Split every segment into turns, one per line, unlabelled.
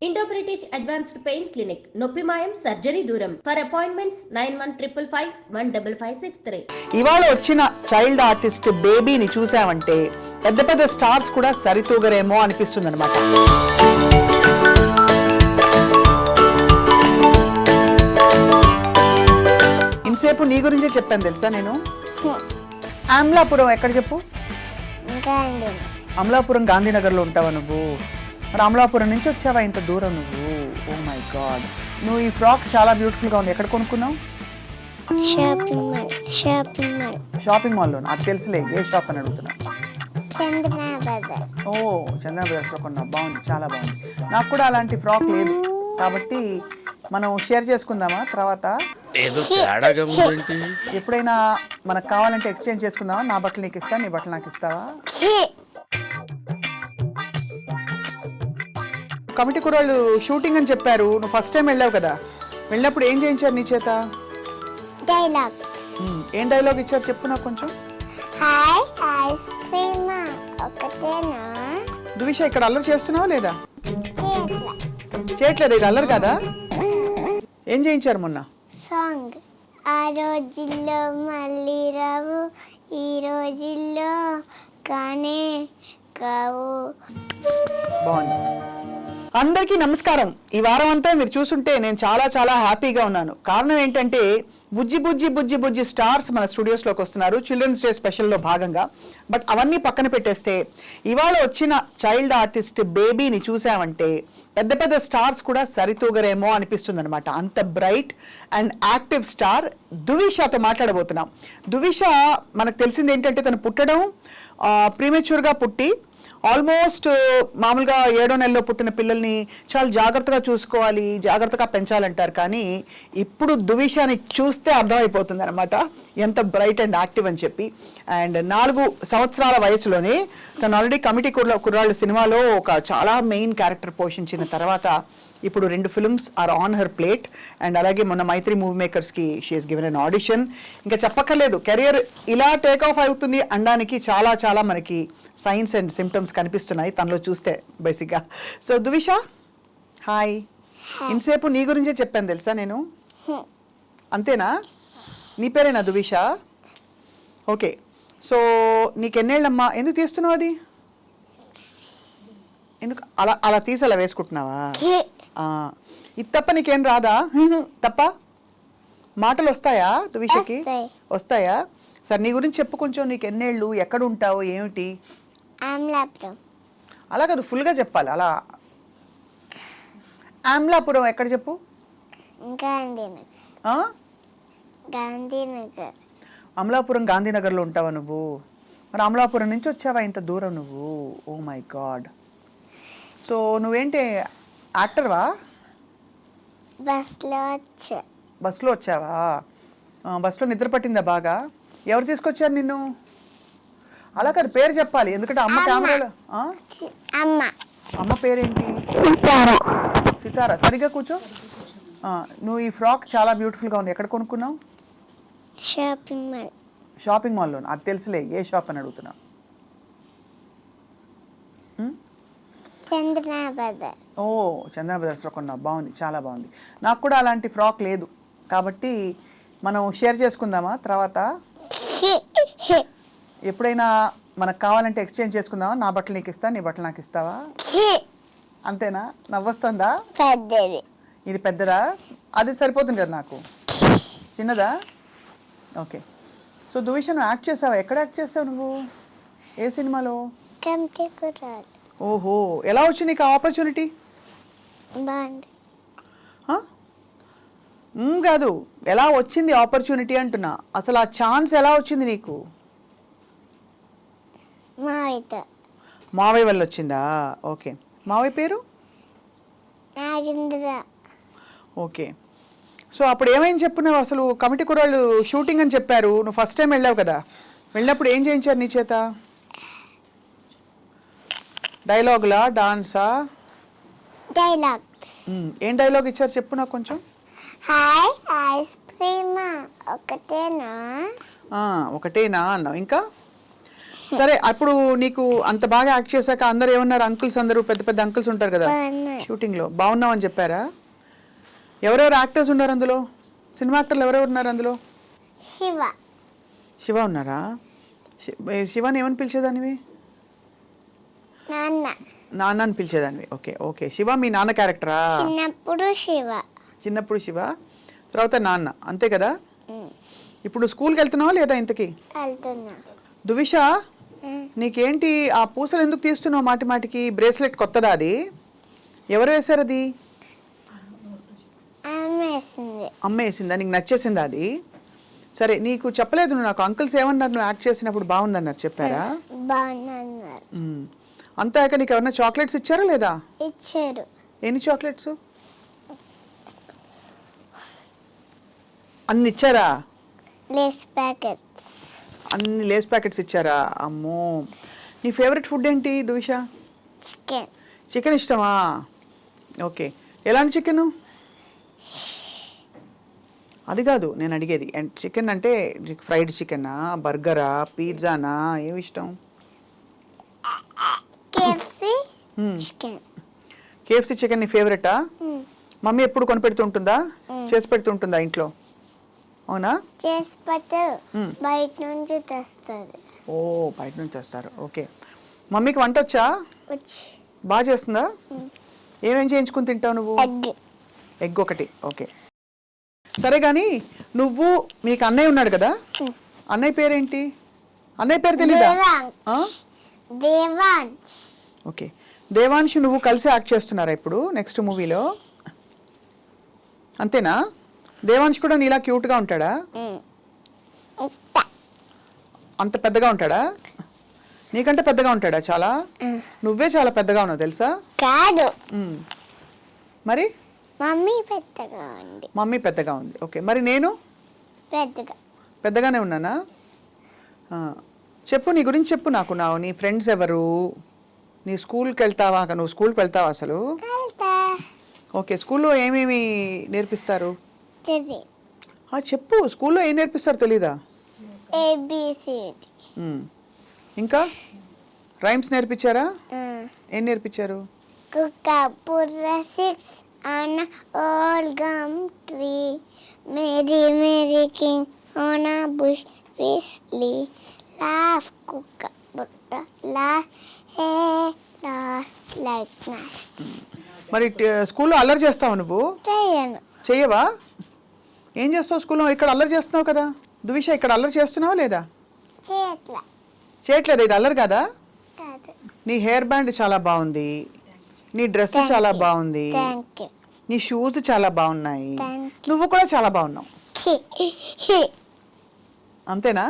Indo British advanced pain clinic నొప్పి మాయం surgery దూరం ఫర్ అపాయింట్మెంట్స్ 9155515563.
ఇవాళ వచ్చిన చైల్డ్ ఆర్టిస్ట్ బేబీని చూసామంటే పెద్ద పెద్ద స్టార్స్ కూడా సరితూగరేమో అనిపిస్తుంది అనమాట. ఇంతసేపు నీ గురించే చెప్పాను తెలుసా నేను. అమలాపురం ఎక్కడ చెప్పు? అమలాపురం గాంధీనగర్లో ఉంటావా నువ్వు? మరి అమలాపురం నుంచి వచ్చావా ఇంత దూరం నువ్వు? ఓ మై గాడ్, నువ్వు ఈ ఫ్రాక్ చాలా బ్యూటిఫుల్గా ఉంది. ఎక్కడ కొనుక్కున్నావు? షాపింగ్ మాల్లో. అది తెలుసులే, ఏ షాప్ అని అడుగుతున్నా. ఓ, చందన బ్రదర్స్లో కొన్నా. బాగుంది, చాలా బాగుంది. నాకు కూడా అలాంటి ఫ్రాక్ లేదు కాబట్టి మనం షేర్ చేసుకుందామా తర్వాత? ఎప్పుడైనా మనకు కావాలంటే ఎక్స్చేంజ్ చేసుకుందామా? నా బట్టలు నీకు ఇస్తా, నీ బట్టలు నాకు ఇస్తావా? కమిటీ కుర్రాళ్ళు షూటింగ్ అని చెప్పారు, నువ్వు ఫస్ట్ టైం వెళ్ళావు కదా. వెళ్ళినప్పుడు ఏం చేయించారు నీ చేత? ఏం డైలాగ్ ఇచ్చారు చెప్పు నాకు కొంచెం. దువిష, ఇక్కడ అల్లరి చేస్తున్నావా లేదా? చేయట్లేదు, ఇది అల్లరి కదా. ఏం చేయించారు మొన్న?
సాంగ్ ఆ రోజుల్లో మళ్ళీ రావు, ఈ రోజుల్లో కానే కావు.
బాగుంది. అందరికీ నమస్కారం. ఈ వారం అంతా మీరు చూసుంటే నేను చాలా చాలా హ్యాపీగా ఉన్నాను. కారణం ఏంటంటే బుజ్జి బుజ్జి బుజ్జి బుజ్జి స్టార్స్ మన స్టూడియోస్లోకి వస్తున్నారు చిల్డ్రన్స్ డే స్పెషల్లో భాగంగా. బట్ అవన్నీ పక్కన పెట్టేస్తే ఇవాళ వచ్చిన చైల్డ్ ఆర్టిస్ట్ బేబీని చూసామంటే పెద్ద పెద్ద స్టార్స్ కూడా సరితూగరేమో అనిపిస్తుంది అనమాట. అంత బ్రైట్ అండ్ యాక్టివ్ స్టార్ దువిషాతో మాట్లాడబోతున్నాం. దువిష మనకు తెలిసింది ఏంటంటే తను పుట్టడం ప్రీమెచ్యూర్గా పుట్టి ఆల్మోస్ట్ మామూలుగా 7వ నెలలో పుట్టిన పిల్లల్ని చాలా జాగ్రత్తగా చూసుకోవాలి, జాగ్రత్తగా పెంచాలంటారు. కానీ ఇప్పుడు దువిషాని చూస్తే అర్థమైపోతుంది అనమాట ఎంత బ్రైట్ అండ్ యాక్టివ్ అని చెప్పి. అండ్ 4 సంవత్సరాల వయసులోనే తను ఆల్రెడీ కమిటీ కుర్రాళ్ళు సినిమాలో ఒక చాలా మెయిన్ క్యారెక్టర్ పోషించిన తర్వాత ఇప్పుడు 2 films are on her plate. And అలాగే మొన్న మైత్రి మూవీ మేకర్స్కి she has given an audition. ఇంకా చెప్పక్కర్లేదు, కెరియర్ ఇలా టేక్ ఆఫ్ అవుతుంది అనడానికి చాలా చాలా మనకి సైన్స్ అండ్ సిమ్టమ్స్ కనిపిస్తున్నాయి తనలో చూస్తే బేసిక్గా. So Duvisha, hi. ఇంతసేపు నీ గురించే చెప్పాను తెలుసా నేను. అంతేనా? నీ పేరేనా దువిష? ఓకే. సో నీకు ఎన్నేళ్ళమ్మా? ఎందుకు తీస్తున్నావు అది? ఎందుకు అలా అలా తీసి అలా వేసుకుంటున్నావా? ఇది తప్ప నీకేం రాదా? తప్ప మాటలు వస్తాయా దువిషకి? వస్తాయా? సరే, నీ గురించి చెప్పు కొంచెం. నీకు ఎన్నేళ్ళు, ఎక్కడ ఉంటావు, ఏమిటి? అలా కాదు, ఫుల్గా చెప్పాలి. అలా అమలాపురం ఎక్కడ చెప్పు?
గాంధీనగర్.
అమలాపురం గాంధీనగర్లో ఉంటావా నువ్వు? మరి అమలాపురం నుంచి వచ్చావా ఇంత దూరం నువ్వు? Oh my God. సో నువ్వేంటి యాక్టర్వా? బస్లో వచ్చావా? బస్లో నిద్ర పట్టిందా బాగా? ఎవరు తీసుకొచ్చారు నిన్ను? అలా కాదు, పేరు చెప్పాలి, ఎందుకంటే అమ్మ కెమెరాలో. అమ్మ పేరేంటి? సితారా. సరిగ్గా కూర్చో. నువ్వు ఈ ఫ్రాక్ చాలా బ్యూటిఫుల్గా ఉంది. ఎక్కడ కొనుక్కున్నావు? షాపింగ్ మాల్లో. అది తెలుసులే, ఏ షాప్ అని అడుగుతున్నా. ఓ, చందన బ్రదర్స్లో కొన్నా. బాగుంది, చాలా బాగుంది. నాకు కూడా అలాంటి ఫ్రాక్ లేదు కాబట్టి మనం షేర్ చేసుకుందామా తర్వాత? ఎప్పుడైనా మనకు కావాలంటే ఎక్స్చేంజ్ చేసుకుందామా? నా బట్టలు నీకు ఇస్తా, నీ బట్టలు నాకు ఇస్తావా? అంతేనా? నవ్వొస్తుందా? ఇది పెద్దదా? అది సరిపోతుంది కదా నాకు. చిన్నదా? ఓకే. సో దువిష, నువ్వు యాక్ట్ చేసావా? ఎక్కడ యాక్ట్ చేసావు నువ్వు? ఏ సినిమాలో? ఓహో, ఎలా వచ్చింది నీకు ఆపర్చునిటీ? కాదు, ఎలా వచ్చింది ఆపర్చునిటీ అంటున్నా. అసలు ఆ ఛాన్స్ ఎలా వచ్చింది నీకు? మావయ్య వల్ల వచ్చిందా? ఓకే. మావయ్య పేరు? ఓకే. సో అప్పుడు ఏమైంది చెప్పు. నువ్వు అసలు కమిటీ కుర్రాళ్ళు షూటింగ్ అని చెప్పారు, నువ్వు ఫస్ట్ టైం వెళ్ళావు కదా. వెళ్ళినప్పుడు ఏం చేయించారు నీ చేత? డైలాగులా, డాన్సా? ఏం డైలాగ్ ఇచ్చారు చెప్పు నాకు కొంచెం.
ఒకటేనా
ఒకటేనా అన్నావు. ఇంకా సరే అప్పుడు నీకు అంత బాగా యాక్ట్ చేశాక అందరు ఏమన్నారు? అంకుల్స్ అందరూ పెద్ద పెద్ద అంకుల్స్ ఉంటారు కదా
బాగున్నాయి.
షూటింగ్ లో, బాగున్నావు అని చెప్పారా? ఎవరెవరు యాక్టర్స్ ఉన్నారు అందులో? సినిమా యాక్టర్లు ఎవరెవరు ఉన్నారు అందులో?
శివ
శివ ఉన్నారా? శివాని ఏమని పిలిచేదానివి?
నాన్న.
నాన్న అని పిలిచేదానివి. Okay okay. శివ మీ నాన్న క్యారెక్టరా?
చిన్నప్పుడు శివ.
చిన్నప్పుడు శివ, తర్వాత నాన్న, అంతే కదా? ఇప్పుడు స్కూల్కి వెళ్తున్నావా లేదా ఇంతకి?
వెళ్తున్నా.
దువిష, నీకేంటి ఆ పూసలు ఎందుకు తీస్తున్నావు మాటి మాటికి? బ్రేస్లెట్ కొత్తదా అది? ఎవరు వేశారు అది?
అమ్మేసింది.
అమ్మ వేసిందా? నీకు నచ్చేసిందా అది? సరే, నీకు చెప్పలేదు నువ్వు నాకు అంకుల్స్ ఏమన్నారు నువ్వు యాక్ట్ చేసినప్పుడు? బాగుందన్నారు, చెప్పారా?
బాగున్నారు.
అంతాక నీకు ఎవరన్నా చాక్లెట్స్ ఇచ్చారా లేదా?
ఇచ్చారు.
ఎన్ని చాక్లెట్స్? అన్ని ఇచ్చారా?
Lays packets.
అన్ని లేస్ ప్యాకెట్స్ ఇచ్చారా? అమ్మో. నీ ఫేవరెట్ ఫుడ్ ఏంటి దువిష?
చికెన్.
చికెన్ ఇష్టమా? ఓకే. ఎలాంటి చికెను? అది కాదు నేను అడిగేది. చికెన్ అంటే ఫ్రైడ్ చికెనా, బర్గరా, పిజ్జానా, ఏమి ఇష్టం?
KFC chicken.
కేఎఫ్సి చికెన్ నీ ఫేవరెటా? మమ్మీ ఎప్పుడు కొనిపెడుతుంటుందా? చేసి పెడుతుంటుందా ఇంట్లో? అవునా?
చేసి పెట్టి బయట నుంచి తెస్తుంది.
ఓ, బయట నుంచి వస్తారు. ఓకే. మమ్మీకి వంట వచ్చా?
వచ్చి
బాగా చేస్తుందా? ఏమేం చేయించుకుని తింటావు నువ్వు?
ఎగ్.
ఎగ్ ఒకటి. ఓకే. సరే కానీ నువ్వు, మీకు అన్నయ్య ఉన్నాడు కదా, అన్నయ్య పేరేంటి? అన్నయ్య పేరు తెలీదా?
దేవాంశ్.
ఓకే. దేవాంశ్ నువ్వు కలిసి యాక్ట్ చేస్తున్నారా ఇప్పుడు నెక్స్ట్ మూవీలో? అంతేనా? దేవాంశ్ కూడా నీలా క్యూట్గా ఉంటాడా? అంత పెద్దగా ఉంటాడా? నీకంటే పెద్దగా ఉంటాడా చాలా? నువ్వే చాలా పెద్దగా ఉన్నావు తెలుసా?
కాదు,
మరి
మమ్మీ పెద్దగా ఉంది.
మమ్మీ పెద్దగా ఉంది. ఓకే. మరి నేను పెద్దగానే ఉన్నానా? చెప్పు, నీ గురించి చెప్పు నాకు. నీ ఫ్రెండ్స్ ఎవరు? నీ స్కూల్కి వెళ్తావా? నువ్వు స్కూల్కి వెళ్తావా అసలు? ఓకే. స్కూల్లో ఏమేమి నేర్పిస్తారు? చెప్పు, స్కూల్లో ఏం నేర్పిస్తారు తెలీదా?
ఏబిసిడి.
ఇంకా రైమ్స్ నేర్పించారా? ఏం నేర్పించారు?
కుక్క పుర్ర 6 on a old gum tree, Mary Mary King on a bush whistly, laugh kuka purra laugh, hey laugh like night.
మరి స్కూల్లో అల్లరి చేస్తావు నువ్వు?
చేయను.
చెయ్యవా? ఏం చేస్తావు స్కూల్లో? ఇక్కడ అల్లరి చేస్తున్నావు కదా దువిష, ఇక్కడ అల్లరి చేస్తున్నావా లేదా? చేయట్లేదు. ఇది అల్లరి కదా? నీ హెయిర్ బ్యాండ్ చాలా బాగుంది, నీ డ్రెస్ చాలా బాగుంది, నీ షూస్ చాలా బాగున్నాయి, నువ్వు కూడా చాలా బాగున్నావు. అంతేనా?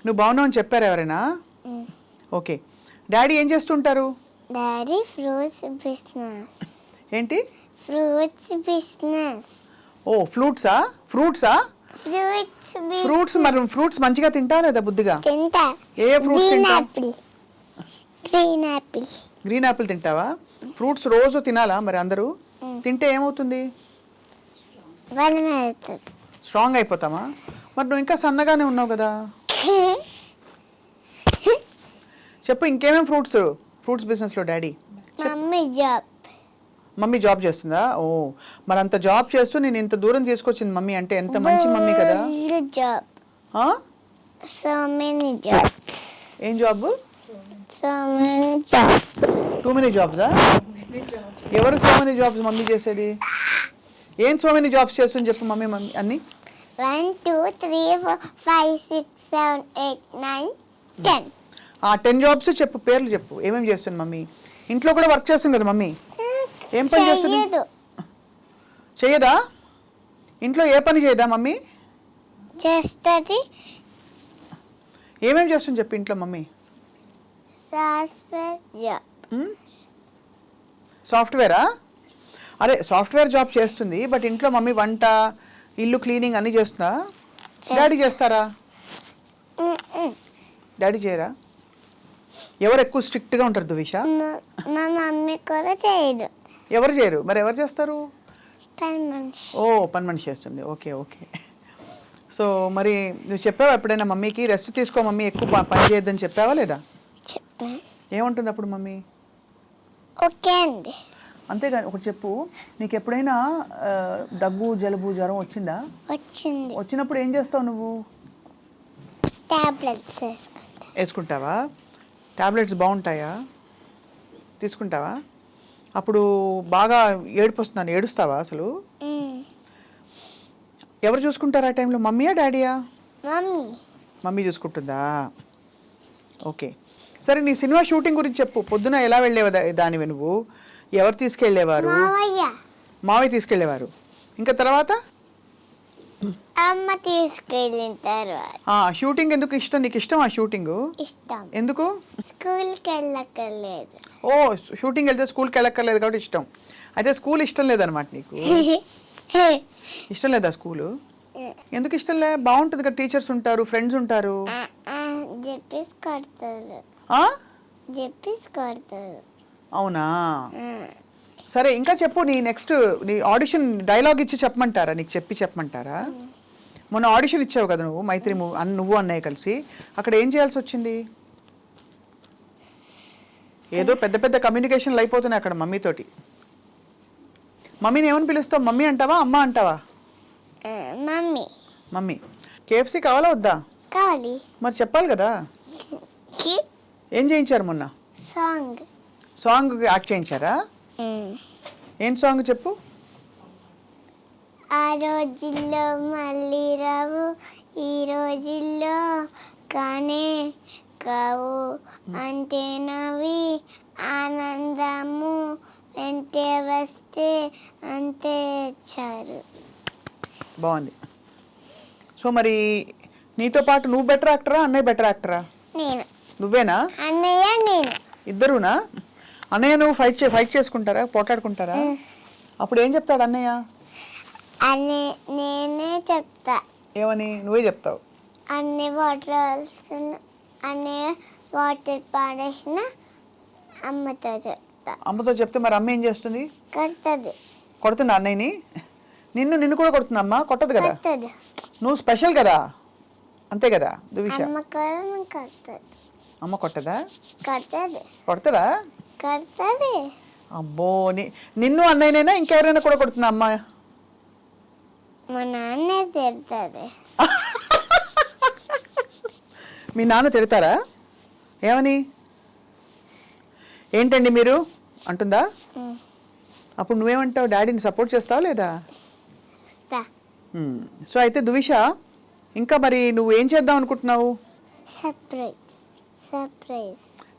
నువ్వు బాగున్నావు అని చెప్పారు ఎవరైనా? ఓకే. డాడీ ఏం చేస్తుంటారు?
Daddy fruits business.
ఏంటి?
Fruits business.
ఓ, ఫ్రూట్సా? ఫ్రూట్స్. మరి ఫ్రూట్స్ మంచిగా తింటావా లేదా బుద్ధిగా?
తింటా.
ఏ ఫ్రూట్స్ తింటావు?
గ్రీన్
యాపిల్ తింటావా? ఫ్రూట్స్ రోజు తినాలా మరి అందరూ? తింటే ఏమవుతుంది? స్ట్రాంగ్ అయిపోతామా? మరి నువ్వు ఇంకా సన్నగానే ఉన్నావు కదా. చెప్పు, ఇంకేమేమి ఫ్రూట్స్ బిజినెస్లో డాడీ? మమ్మీ జాబ్ చేస్తుందా? ఓ, మరి అంత జాబ్ చేస్తూ నేను ఇంత దూరం తీసుకొచ్చింది మమ్మీ అంటే ఎంత మంచి మమ్మీ కదా. ఏం జాబ్? Too many జాబ్సా? ఎవరు సో మెనీ జాబ్స్ మమ్మీ చేసేది? ఏం సో మెనీ జాబ్స్ చేస్తుంది చెప్పు మమ్మీ అన్ని.
1 2 3 4 5 6 7 8 9 10.
10 జాబ్స్ చెప్పు, పేర్లు చెప్పు. ఏమేమి చేస్తుంది మమ్మీ? ఇంట్లో కూడా వర్క్ చేస్తుంది కదా మమ్మీ? ఏం పని చేస్తుంది? చెయ్యదా? ఇంట్లో ఏ పని చేయదా మమ్మీ?
చేస్తుంది.
ఏమేమి చేస్తుంది చెప్పు ఇంట్లో మమ్మీ? సాఫ్ట్వేరా? అరే, సాఫ్ట్వేర్ జాబ్ చేస్తుంది, బట్ ఇంట్లో మమ్మీ వంట, ఇల్లు క్లీనింగ్ అన్నీ చేస్తుందా? డాడీ చేస్తారా? డాడీ చేయరా? ఎవరు ఎక్కువ స్ట్రిక్ట్గా ఉంటారు దువిష?
మా మమ్మీ కూడా చేయదు.
ఎవరు చేయరు? మరి ఎవరు చేస్తారు?
పని మనిషి.
ఓ, పని మనిషి చేస్తుంది. Okay okay. సో మరి నువ్వు చెప్పావా ఎప్పుడైనా మమ్మీకి రెస్ట్ తీసుకో మమ్మీ, ఎక్కువ పని చేయొద్దని చెప్పావా లేదా?
చెప్పా.
ఏముంటుంది అప్పుడు మమ్మీ?
ఓకే అండి.
అంతేగాని ఒకటి చెప్పు, నీకు ఎప్పుడైనా దగ్గు జలుబు జ్వరం వచ్చిందా?
వచ్చింది.
వచ్చినప్పుడు ఏం చేస్తావు నువ్వు?
టాబ్లెట్స్
వేసుకుంటావా? టాబ్లెట్స్ బాగుంటాయా? తీసుకుంటావా? అప్పుడు బాగా ఏడుపు వస్తున్నాను, ఏడుస్తావా అసలు? ఎవరు చూసుకుంటారు ఆ టైంలో, మమ్మీయా డాడీయా?
మమ్మీ.
మమ్మీ చూసుకుంటుందా? ఓకే సరే, నీ సినిమా షూటింగ్ గురించి చెప్పు. పొద్దున ఎలా వెళ్ళేవా దానివి నువ్వు? ఎవరు తీసుకెళ్ళేవారు?
మావయ్య.
మావయ్య తీసుకెళ్ళేవారు. ఇంకా తర్వాత
అమ్మ తీసుకెళ్ళిన తర్వాత.
షూటింగ్ ఎందుకు ఇష్టం నీకు? ఇష్టం ఆ షూటింగ్?
ఇష్టం.
ఎందుకు?
స్కూల్కి వెళ్ళక్కర్లేదు.
ఓ, షూటింగ్ వెళ్తే స్కూల్కి వెళ్ళక్కర్లేదు కాబట్టి ఇష్టం. అయితే స్కూల్ ఇష్టం లేదనమాట నీకు? ఇష్టం లేదా స్కూలు? ఎందుకు ఇష్టం లే? బాగుంటుంది కదా, టీచర్స్ ఉంటారు, ఫ్రెండ్స్ ఉంటారు.
చెప్పేసి కొడతారు. చెప్పేసి కొడతారు.
అవునా? సరే ఇంకా చెప్పు. నీ నెక్స్ట్ నీ ఆడిషన్ డైలాగ్ ఇచ్చి చెప్పమంటారా? నీకు చెప్పమంటారా? మొన్న ఆడిషన్ ఇచ్చావు కదా నువ్వు, మైత్రి నువ్వు అన్నయ్య కలిసి. అక్కడ ఏం చేయాల్సి వచ్చింది? ఏదో పెద్ద పెద్ద కమ్యూనికేషన్లు అయిపోతున్నాయి అక్కడ మమ్మీతోటి. మమ్మీని ఏమని పిలుస్తావు? మమ్మీ అంటావా, అమ్మ అంటావా?
మమ్మీ.
మమ్మీ. కేఎఫ్సీ కావాలా వద్దా?
కావాలి.
మరి చెప్పాలి కదా. ఏం చేయించారు మొన్న? సాంగ్ యాక్ట్ చేయించారా? ఏం సాంగ్ చెప్పు.
ఆ రోజుల్లో మళ్ళీ రావు, ఈ రోజుల్లో కానే కావు, అంటే నవి ఆనందము వెంటే వస్తే అంతే చారు.
బాగుంది. సో మరి నీతో పాటు నువ్వు బెటర్ యాక్టరా, అన్నయ్య బెటర్ యాక్టరా?
నేను.
నువ్వేనా?
అన్నయ్య నేను.
ఇద్దరునా? అన్నయ్య నువ్వు ఫైట్ చేసుకుంటారా, పోట్లాడుకుంటారా? అప్పుడు ఏం చెప్తాడు అన్నయ్య?
నేనే చెప్తా.
ఏమని? నువ్వే చెప్తావు.
అన్ని వాటర్ పాడేసిన అమ్మతో చెప్తా.
అమ్మతో చెప్తే మరి అమ్మ ఏం చేస్తుంది?
కొడుతుంది.
కొడుతుందా అన్నయ్యని? నిన్ను కూడా కొడుతుంది అమ్మ? కొట్టదు కదా.
కొడుతుంది.
నువ్వు స్పెషల్ కదా, అంతే కదా దువిష?
అమ్మ కూడా కొడుతుంది.
అమ్మ కొట్టదా?
కొడుతుంది.
కొడతారా?
కొడుతుంది.
అబ్బో, నిన్ను అన్నయ్యనైనా ఇంకెవరైనా కూడా కొడుతుందా అమ్మ?
మా నాన్నే తిడుతుంది.
మీ నాన్న తిడతారా? ఏమని? ఏంటండి మీరు అంటుందా? అప్పుడు నువ్వేమంటావు? డాడీని సపోర్ట్ చేస్తావా లేదా? సో అయితే దువిష, ఇంకా మరి నువ్వు ఏం చేద్దాం అనుకుంటున్నావు?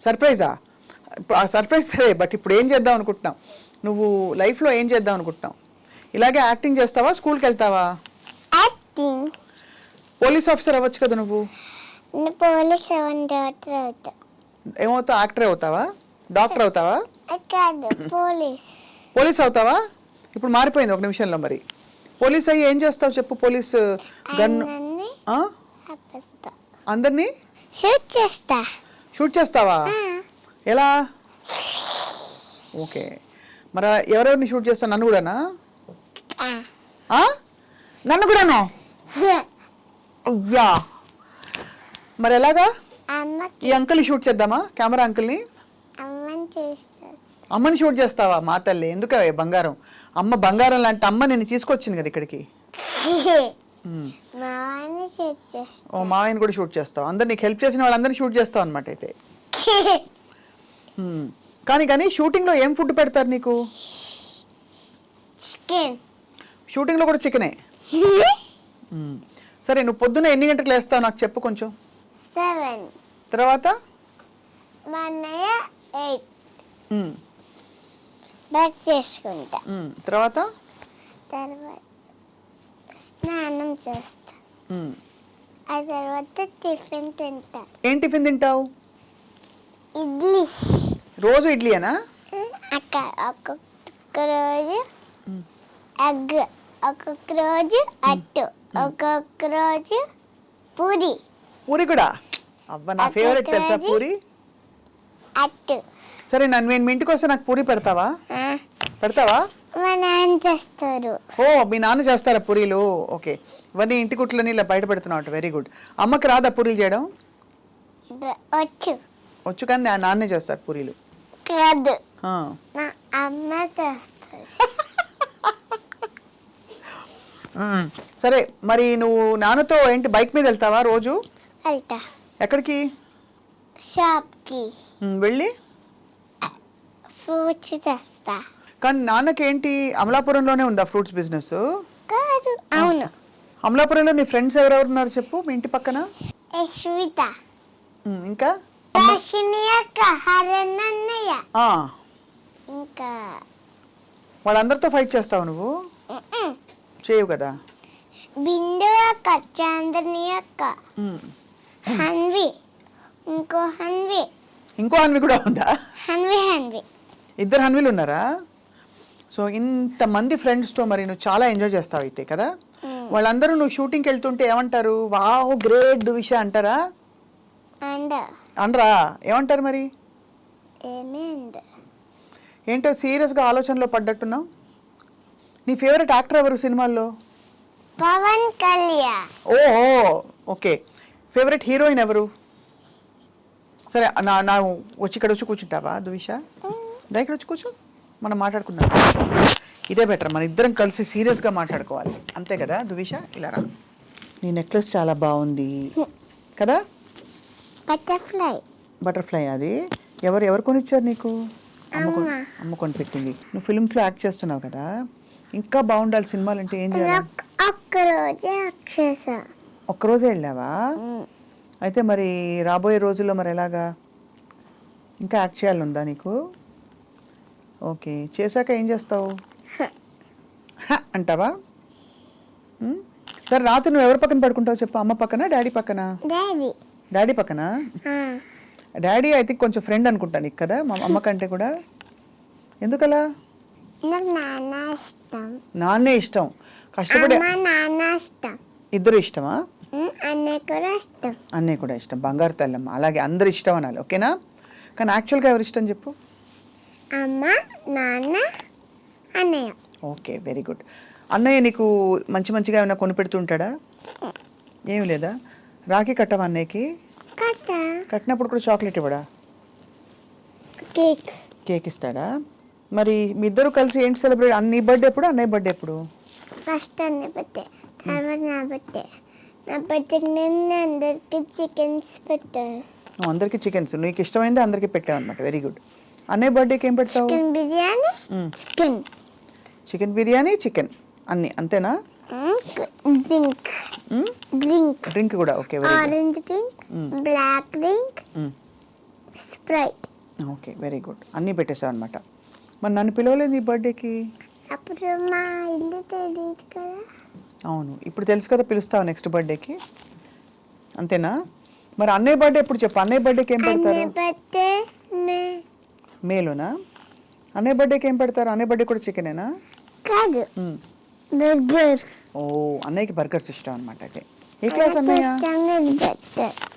సర్ప్రైజా? సర్ప్రైజ్ సరే, బట్ ఇప్పుడు ఏం చేద్దాం అనుకుంటున్నావు? నువ్వు లైఫ్లో ఏం చేద్దాం అనుకుంటున్నావు? ఇలాగే యాక్టింగ్ చేస్తావా, స్కూల్కి వెళ్తావా?
యాక్టింగ్.
పోలీస్ ఆఫీసర్ అవ్వచ్చు కదా నువ్వు.
పోలీస్ అవుతా.
ఏమవుతావు? యాక్టర్ అవుతావా, డాక్టర్ అవుతావా?
కాదు,
పోలీస్ అవుతావా? ఇప్పుడు మారిపోయింది ఒక నిమిషంలో. మరి పోలీస్ అయ్యి ఏం చేస్తావు చెప్పు. పోలీస్ గన్ అందరినీ షూట్ చేస్తావా? ఎలా? ఓకే, మరి ఎవరెవరిని షూట్ చేస్తావు? నన్ను కూడానా? నన్ను కూడానా? అయ్యా, మరి ఎలాగా? ఈ అంకుల్ని షూట్ చేద్దామా? కెమెరా అంకుల్ని. అమ్మని షూట్ చేస్తావా? మా తల్లి, ఎందుకు బంగారం. అమ్మ బంగారం లాంటి అమ్మ నేను తీసుకొచ్చింది కదా ఇక్కడికి. ఓ, మావయ్యని కూడా షూట్ చేస్తావు. అందరు నీకు హెల్ప్ చేసిన వాళ్ళందరినీ షూట్ చేస్తావు అనమాట అయితే. కానీ షూటింగ్లో ఏం ఫుడ్ పెడతారు నీకు? షూటింగ్లో కూడా చికెనే? సరే, నువ్వు పొద్దున్న ఎన్ని గంటలకు లేస్తావు నాకు చెప్పు కొంచెం.
7.
తర్వాత?
8. బ్రష్ చేసుకుంటా.
తర్వాత
స్నానం చేస్తా. ఆ తర్వాత టిఫిన్ తింటా.
ఏం టిఫిన్ తింటావు?
ఇడ్లీ.
రోజు ఇడ్లీయేనా?
ఒక్కొక్క రోజు ఎగ్, ఒక్కొక్క రోజు అట్టు, ఒక్కొక్క రోజు పూరి.
పూరి కూడా? అబ్బా, నా ఫేవరెట్ తెలుసా పూరి.
అట్టు.
సరే, నేను మీ ఇంటికి వస్తే నాకు పూరి పెడతావా?
మా నాన్న చేస్తారు.
ఓ మీ నాన్న చేస్తారా పూరీలు? ఓకే, ఇవన్నీ ఇంటి కుట్లని ఇలా బయట పెడుతున్నావు. Very good. అమ్మకి రాదా పూరీలు చేయడం?
వచ్చు.
వచ్చు కానీ నాన్నే చేస్తారు పూరీలు.
కాదు,
ఆ.
మా అమ్మ చేస్తారు.
సరే, మరి నువ్వు నాన్నతో ఏంటి బైక్ మీద వెళ్తావా రోజు?
వెళ్తా
ఎక్కడికి?
షాప్కి
వెళ్ళి
ఫ్రూట్స్ తెస్తా.
కానీ నాన్నకి ఏంటి అమలాపురంలోనే ఉందా ఫ్రూట్స్ బిజినెస్?
కాదు, అవును.
అమలాపురంలో నీ ఫ్రెండ్స్ ఎవరెవరు ఉన్నారు చెప్పు, మీ ఇంటి పక్కన?
యశ్విత,
ఇంకా
దర్శిని అక్క, హరన్ అన్నయ్య,
ఆ,
ఇంకా
వాళ్ళందరితో ఫైట్ చేస్తావు నువ్వు? చేయవు కదా.
బిందు అక్క, చాంద్రని అక్క, హన్వి, ఇంకో హన్వి.
ఇంకో హన్వి కూడా ఉందా?
హన్వి
ఇద్దరు హన్వీలు ఉన్నారా? సో ఇంతమంది ఫ్రెండ్స్తో మరి నువ్వు చాలా ఎంజాయ్ చేస్తావు అయితే కదా. వాళ్ళందరూ నువ్వు షూటింగ్కి వెళ్తుంటే ఏమంటారు? వావ్ గ్రేట్ దువిష అంటారా? అనరా? ఏమంటారు మరి? ఏంటో సీరియస్గా ఆలోచనలో పడ్డట్టున్నావు. నీ ఫేవరెట్ యాక్టర్ ఎవరు సినిమాల్లో?
పవన్ కళ్యాణ్.
ఓహో, ఓకే. ఫేవరెట్ హీరోయిన్ ఎవరు? సరే, నా వచ్చి ఇక్కడ వచ్చి కూర్చుంటావా దువిష? ఇక్కడ వచ్చి కూర్చో, మనం మాట్లాడుకుందాం. ఇదే బెటర్, మన ఇద్దరం కలిసి సీరియస్గా మాట్లాడుకోవాలి, అంతే కదా దువిష? ఇలా రా. నీ నెక్లెస్ చాలా బాగుంది కదా. బటర్ఫ్లై అది ఎవరు కొనిచ్చారు నీకు? అమ్మ కొని పెట్టింది. నువ్వు ఫిల్మ్స్లో యాక్ట్ చేస్తున్నావు కదా, ఇంకా బాగుండాలి సినిమాలు అంటే ఏం చేయాలి? ఒక్కరోజే వెళ్ళావా? అయితే మరి రాబోయే రోజుల్లో మరి ఎలాగా? ఇంకా యాక్ట్ చేయాలందా నీకు? ఓకే, చేశాక ఏం చేస్తావు? అంటావా? సరే, రాత్రి నువ్వు ఎవరి పక్కన పడుకుంటావు చెప్పు? అమ్మ పక్కన, డాడీ పక్కన? డాడీ పక్కన. డాడీ అయితే కొంచెం ఫ్రెండ్ అనుకుంటా నీకు కదా, మా అమ్మ కంటే కూడా. ఎందుకలా? నాన్నే ఇష్టం. కష్టపడి ఇద్దరు ఇష్టమా? అన్నయ్య కూడా ఇష్టం. బంగారు తల్లమ్మ. అలాగే అందరు ఇష్టం అనాలి, ఓకేనా? కానీ యాక్చువల్గా ఎవరు ఇష్టం చెప్పు?
అమ్మ, నాన్న, అన్నయ్య.
Okay, very good. అన్నయ్య నీకు మంచిగా ఏమైనా కొనిపెడుతుంటాడా? ఏమి లేదా? రాఖీ కట్టవా అన్నయ్యకి? కట్టినప్పుడు కూడా చాక్లెట్ ఇవ్వడా? కేక్ ఇస్తాడా? మరి మీ ఇద్దరు కలిసి ఏంటి సెలబ్రేట్? నీ బర్త్డే ఎప్పుడు, అన్నయ్య బర్త్డే ఎప్పుడు?
ఫస్ట్ అన్నయ్య బర్త్డే, తర్వాత నా బర్త్డే. నా బర్త్డేకి నేను అందరికి చికెన్స్ పెట్టాను.
నువ్వు అందరికి చికెన్స్, నీకు ఇష్టమైంది అందరికి పెట్టావు అనమాట. Very good. అన్నయ్య బర్త్డేకి ఏం పెడతావు?
Chicken biryani,
chicken biryani, chicken అన్ని అంతేనా? డ్రింక్ కూడా. Okay,
orange drink, black drink, Sprite.
Okay, very good. అన్నీ పెట్టేసావు అనమాట. మరి నన్ను పిలవలేదు ఈ బర్త్డేకి?
అప్పుడు మా ఇల్లు తెలియదు కదా.
అవును, ఇప్పుడు తెలుసు కదా, పిలుస్తావు నెక్స్ట్ బర్త్డేకి, అంతేనా? మరి అన్నయ్య బర్త్డే ఎప్పుడు చెప్పు? అన్నయ్య బర్త్డేకి ఏం పెడతారు? మేలోనా? అన్నయ్య బర్త్డేకి ఏం పెడతారు? అన్నయ్య బర్త్డే కూడా చికెనేనా?
కాదు, బర్గర్.
ఓ, అన్నయ్యకి బర్గర్స్ ఇష్టం అనమాట. అయితే ఏ క్లాస్ అన్నయ్య?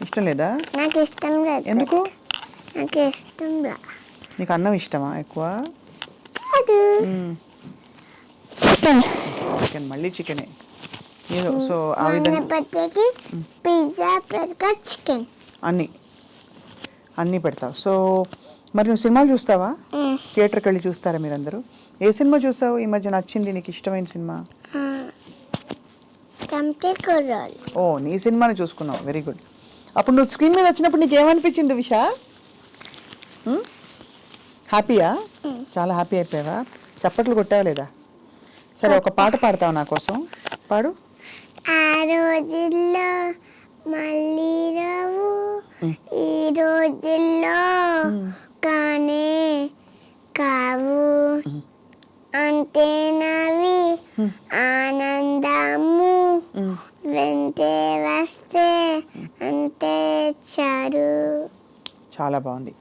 ఇష్టం లేదా?
నాకు ఇష్టం లేదు.
ఎందుకు?
నాకు ఇష్టం లేదు.
నీకు అన్నం ఇష్టమా ఎక్కువ? చికెన్, మళ్ళీ చికెనే. సో ఆ విధంగా
పిజ్జా, బర్గర్, చికెన్
అన్నీ పెడతావు. సో మరి నువ్వు సినిమాలు చూస్తావా? థియేటర్కి వెళ్ళి చూస్తారా మీరందరూ? ఏ సినిమా చూసావు ఈ మధ్య నచ్చింది నీకు ఇష్టమైన సినిమా? ఓ, నీ సినిమాని చూసుకున్నావు. Very good. అప్పుడు నువ్వు స్క్రీన్ మీద వచ్చినప్పుడు నీకు ఏమనిపించింది విషా? హ్యాపీయా? చాలా హ్యాపీ అయిపోయావా? చప్పట్లు కొట్టావా లేదా? సరే, ఒక పాట పాడతావు నా కోసం, పాడు.
ఆ రోజుల్లో మళ్ళీ రావు, ఈ రోజుల్లో కానే కావు, అంతే నవి ఆనందము, వెంటే వస్తే అంతే చారు.
చాలా బాగుంది.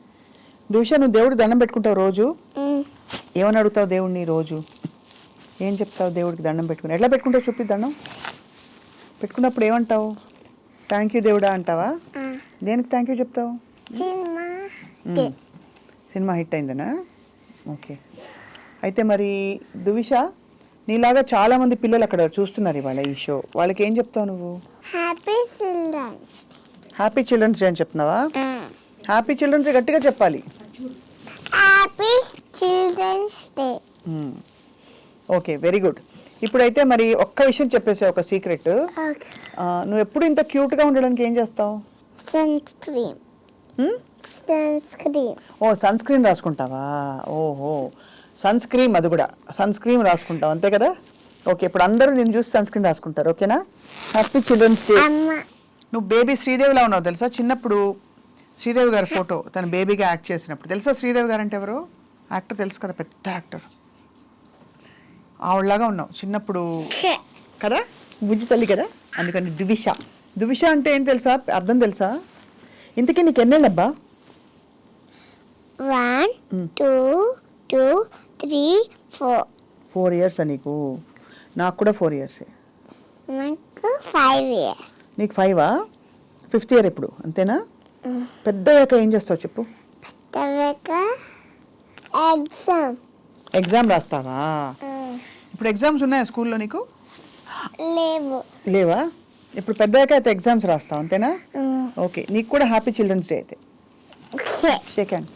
దుష, నువ్వు దేవుడికి దండం పెట్టుకుంటావు రోజు? ఏమని అడుగుతావు దేవుడిని రోజు? ఏం చెప్తావు దేవుడికి దండం పెట్టుకుని? ఎట్లా పెట్టుకుంటావు చూపి దండం. పెట్టుకున్నప్పుడు ఏమంటావు? థ్యాంక్ యూ దేవుడా అంటావా? దేనికి థ్యాంక్ యూ చెప్తావు?
సినిమా
హిట్ అయిందనా? ఓకే. అయితే మరి దువిష, నీలాగా చాలా మంది పిల్లలు అక్కడ చూస్తున్నారు ఇవాళ ఈ షో. వాళ్ళకి ఏం చెప్తావు నువ్వు?
Happy childrens
happy childrens day అని చెప్తున్నావా? హ్యాపీ చిల్డ్రన్స్ డే గట్టిగా చెప్పాలి.
Happy childrens day.
Okay, very good. ఇప్పుడైతే మరి ఒక్క విషయం చెప్పేసే, ఒక సీక్రెట్. నువ్వు ఎప్పుడు ఇంత క్యూట్గా ఉండడానికి ఏం చేస్తావు?
Sunscreen.
ఓ, సన్ స్క్రీన్ రాసుకుంటావా? ఓహో, సన్ స్క్రీన్, అది కూడా సన్ స్క్రీన్ రాసుకుంటావు అంతే కదా? ఓకే, ఇప్పుడు అందరూ నేను చూసి సన్ స్క్రీన్ రాసుకుంటారు, ఓకేనా? Happy childrens day. నువ్వు బేబీ శ్రీదేవిలా ఉన్నావు తెలుసా? చిన్నప్పుడు శ్రీదేవి గారి ఫోటో తన బేబీగా యాక్ట్ చేసినప్పుడు, తెలుసా శ్రీదేవి గారు అంటే ఎవరు? యాక్టర్ తెలుసు కదా, పెద్ద యాక్టర్. ఆవిడలాగా ఉన్నావు చిన్నప్పుడు కదా, బుజ్జి తల్లి కదా, అందుకని దువిష. దువిష అంటే ఏం తెలుసా, అర్థం తెలుసా? ఇంతకీ నీకు ఎన్నేళ్ళబ్బా?
1 2 2 3 4.
4 years నీకు? నాకు కూడా 4 years.
నాకు 5 years.
నీకు 5ఆ? 5th year ఇప్పుడు, అంతేనా? పెద్దయ్యాక ఏం చేస్తావు చెప్పు?
తర్వాత
ఎగ్జామ్ రాస్తావా? ఇప్పుడు ఎగ్జామ్స్ ఉన్నాయా స్కూల్లో నీకు? లేవా? ఇప్పుడు పెద్దయ్యాక అయితే ఎగ్జామ్స్ రాస్తావు అంతేనా? ఓకే, నీకు కూడా హ్యాపీ చిల్డ్రన్స్ డే అయితే. Shake hand.